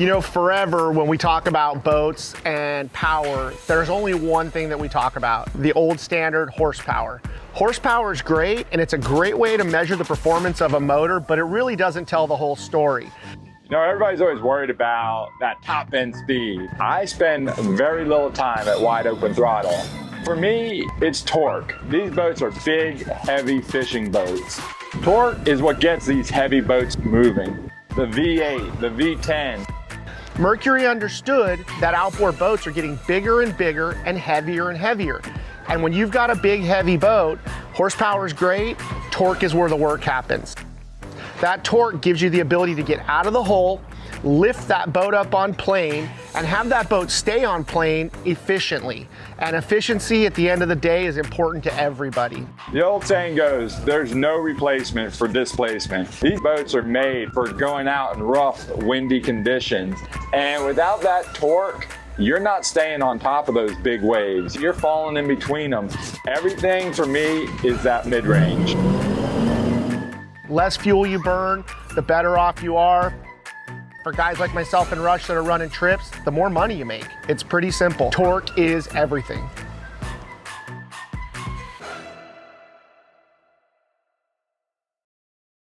You know, forever when we talk about boats and power, there's only one thing that we talk about, the old standard, horsepower. Horsepower is great, and it's a great way to measure the performance of a motor, but it really doesn't tell the whole story. You know, everybody's always worried about that top end speed. I spend very little time at wide open throttle. For me, it's torque. These boats are big, heavy fishing boats. Torque is what gets these heavy boats moving. The V8, the V10. Mercury understood that outboard boats are getting bigger and bigger and heavier. And when you've got a big, heavy boat, horsepower is great, torque is where the work happens. That torque gives you the ability to get out of the hole, lift that boat up on plane, and have that boat stay on plane efficiently. And efficiency at the end of the day is important to everybody. The old saying goes, there's no replacement for displacement. These boats are made for going out in rough, windy conditions. And without that torque, you're not staying on top of those big waves. You're falling in between them. Everything for me is that mid-range. Less fuel you burn, the better off you are. For guys like myself and Rush that are running trips, the more money you make. It's pretty simple. Torque is everything.